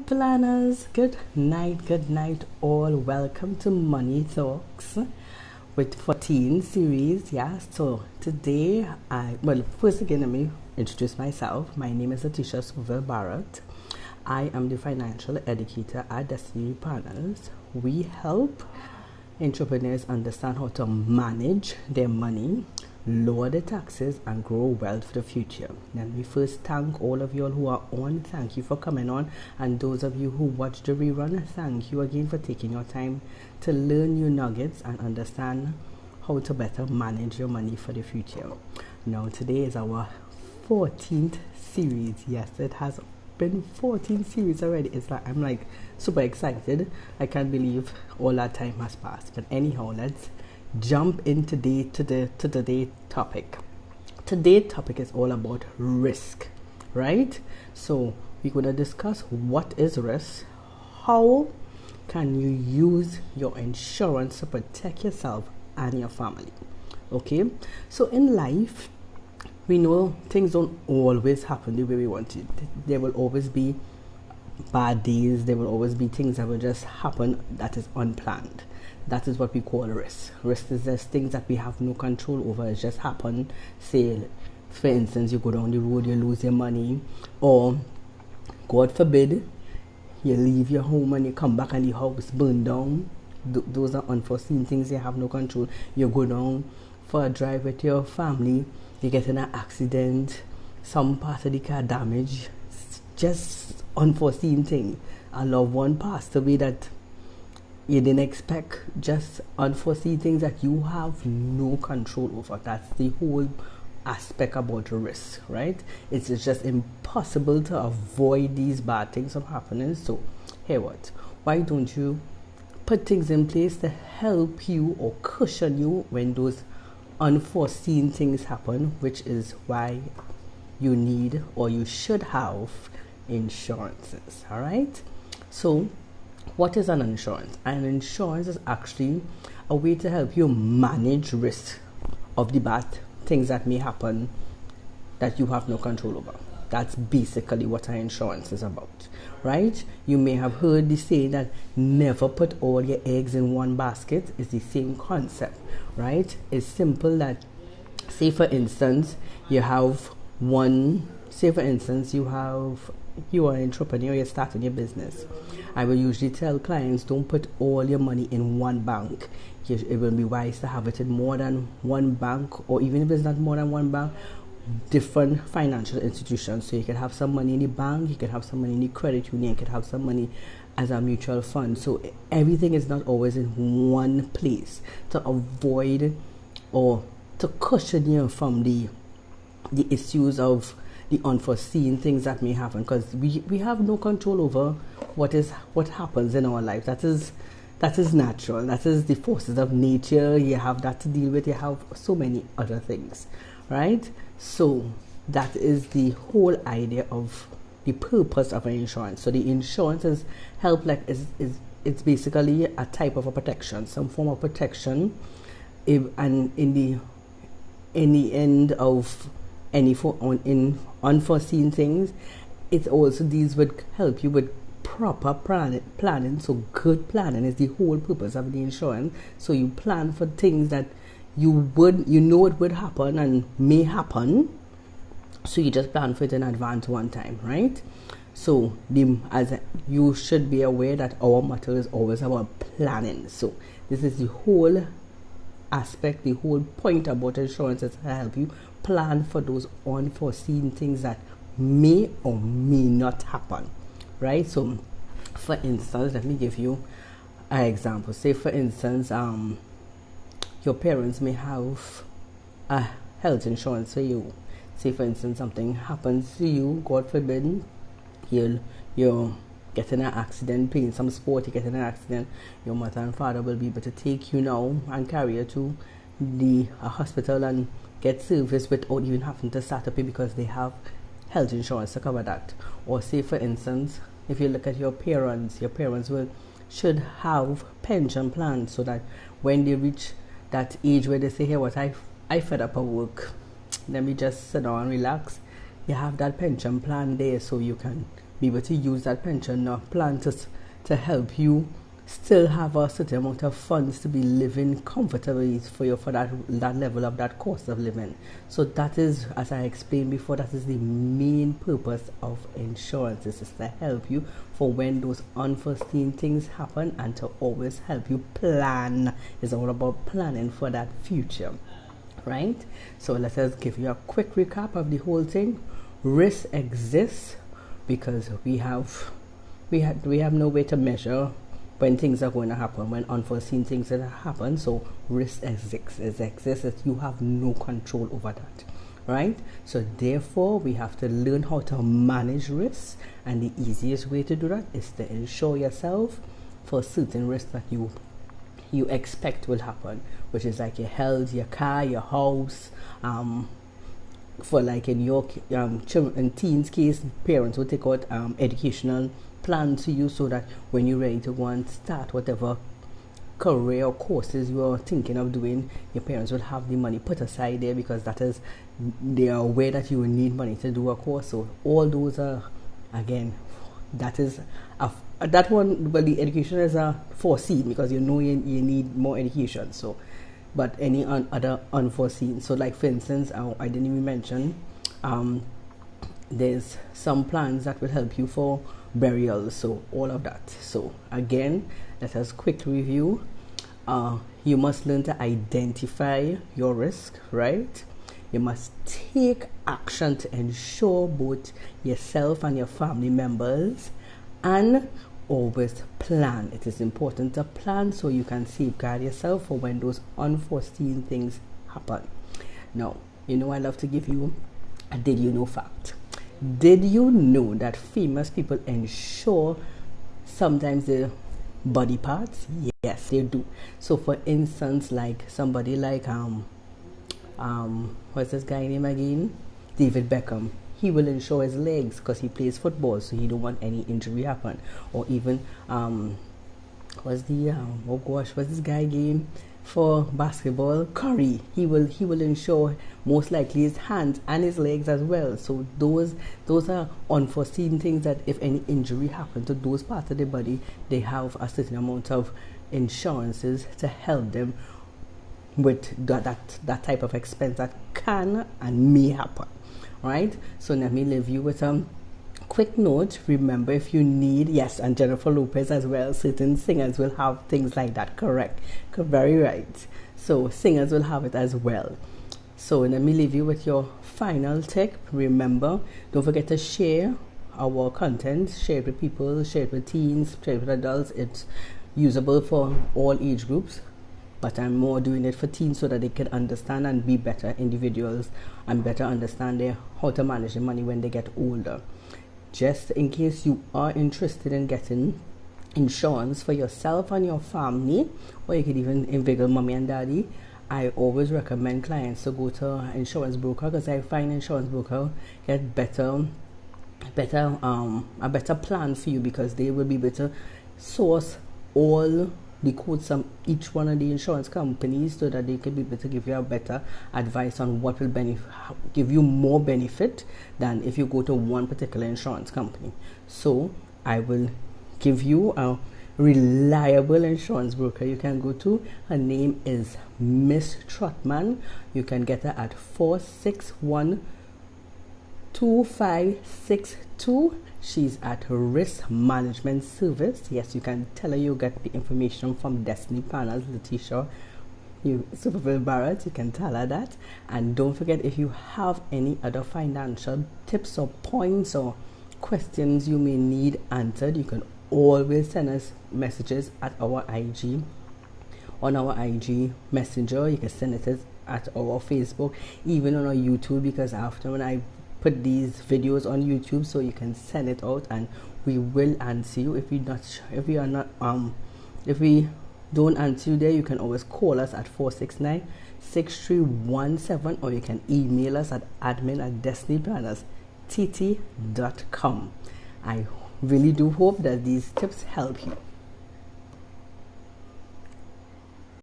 planners, good night all. Welcome to Money Talks with 14 series. Yeah, so today first again, let me introduce myself. My name is Atisha Suvel Barrett. I am the financial educator at Destiny Partners. We help entrepreneurs understand how to manage their money, lower the taxes, and grow wealth for the future. Then we first thank all of you all who are on. Thank you for coming on, and those of you who watch the rerun, thank you again for taking your time to learn new nuggets and understand how to better manage your money for the future. Now today is our 14th series. Yes, it has been 14 series already. I'm like super excited. I can't believe all that time has passed. But anyhow, let's jump into today's topic. Today's topic is all about risk, right? So we're going to discuss what is risk, how can you use your insurance to protect yourself and your family. Okay, so in life, we know things don't always happen the way we want it. There will always be bad days. There will always be things that will just happen that is unplanned. That is what we call risk. Risk is just things that we have no control over. It just happen. Say, for instance, you go down the road, you lose your money, or God forbid, you leave your home and you come back and the house burn down. Those are unforeseen things you have no control. You go down for a drive with your family, you get in an accident, some part of the car damage, just unforeseen thing. A loved one passed away that you didn't expect, just unforeseen things that you have no control over. That's the whole aspect about risk, right? It's just impossible to avoid these bad things from happening. So, hey, why don't you put things in place to help you or cushion you when those unforeseen things happen, which is why you need or you should have insurances. All right, so what is an insurance? An insurance is actually a way to help you manage risk of the bad things that may happen that you have no control over. That's basically what an insurance is about, right? You may have heard the saying that never put all your eggs in one basket. It's the same concept, right? It's simple that, say for instance, you are an entrepreneur, you're starting your business. I will usually tell clients, don't put all your money in one bank. It will be wise to have it in more than one bank, or even if it's not more than one bank, different financial institutions. So you can have some money in the bank, you can have some money in the credit union, you can have some money as a mutual fund. So everything is not always in one place, to avoid or to cushion you from the issues of the unforeseen things that may happen, because we have no control over what happens in our life. That is natural. That is the forces of nature. You have that to deal with. You have so many other things, right? So that is the whole idea of the purpose of an insurance. So the insurance is help, like it's basically a type of a protection, some form of protection, and in the end of in unforeseen things, it also deals with help you with proper planning. So good planning is the whole purpose of the insurance. So you plan for things that you know it would happen and may happen, so you just plan for it in advance one time, right? So as you should be aware that our motto is always about planning. So this is the whole aspect, the whole point about insurance, is to help you plan for those unforeseen things that may or may not happen, right? So for instance, let me give you an example. Say for instance, your parents may have a health insurance for you. Say for instance, something happens to you, God forbid, you're get in an accident, playing some sport, you get in an accident, your mother and father will be able to take you now and carry you to the hospital and get service without even having to start to pay, because they have health insurance to cover that. Or say for instance, if you look at your parents should have pension plans, so that when they reach that age where they say, hey, I fed up at work, let me just sit down and relax, you have that pension plan there, so you can be able to use that pension plan to help you still have a certain amount of funds to be living comfortably for that level of that cost of living. So that is, as I explained before, that is the main purpose of insurance, is to help you for when those unforeseen things happen and to always help you plan. It's all about planning for that future, right? So let us give you a quick recap of the whole thing. Risk exists because we have no way to measure when things are going to happen, when unforeseen things that happen. So risk exists that you have no control over that, right? So therefore we have to learn how to manage risks, and the easiest way to do that is to insure yourself for certain risks that you expect will happen, which is like your health, your car, your house. For like in your children and teens case, parents will take out educational plan to you, so that when you're ready to go and start whatever career or courses you are thinking of doing, your parents will have the money put aside there, because they are aware that you will need money to do a course. So all those are, again, that is that one. Well, the education is a foreseen, because you know you need more education. So, but any other unforeseen. So like for instance, I didn't even mention, there's some plans that will help you for burials, so all of that. So again, let us quickly review. You must learn to identify your risk, right? You must take action to ensure both yourself and your family members, and always plan. It is important to plan so you can safeguard yourself for when those unforeseen things happen. Now, I love to give you a did you know fact. Did you know that famous people insure sometimes their body parts? Yes, they do. So for instance, like somebody like what's this guy name again? David Beckham. He will insure his legs because he plays football, so he don't want any injury happen. Or even what's this guy game for basketball? Curry. He will insure most likely his hands and his legs as well. So those are unforeseen things that if any injury happen to those parts of the body, they have a certain amount of insurances to help them with that type of expense that can and may happen, right? So let me leave you with a quick note. Remember, if you need, yes, and Jennifer Lopez as well, certain singers will have things like that. Correct, very right. So singers will have it as well. So let me leave you with your final tip. Remember, don't forget to share our content, share it with people, share it with teens, share it with adults. It's usable for all age groups, but I'm more doing it for teens so that they can understand and be better individuals and better understand how to manage their money when they get older. Just in case you are interested in getting insurance for yourself and your family, or you could even inveigle mommy and daddy, I always recommend clients to go to an insurance broker, because I find insurance broker get a better plan for you, because they will be able to source all the quotes from each one of the insurance companies, so that they can be able to give you a better advice on what will give you more benefit than if you go to one particular insurance company. So I will give you a reliable insurance broker you can go to. Her name is Miss Trotman. You can get her at 461-2562. She's at Risk Management Service. Yes, you can tell her you get the information from Destiny Planners, Letitia Superville Barrett. You can tell her that. And don't forget, if you have any other financial tips or points or questions you may need answered, you can always send us messages at our IG, on our IG messenger. You can send it at our Facebook, even on our YouTube, because after when I put these videos on YouTube, so you can send it out and we will answer you. If we don't answer you there, you can always call us at 469-6317, or you can email us at admin@destinyplannerstt.com. I really do hope that these tips help you.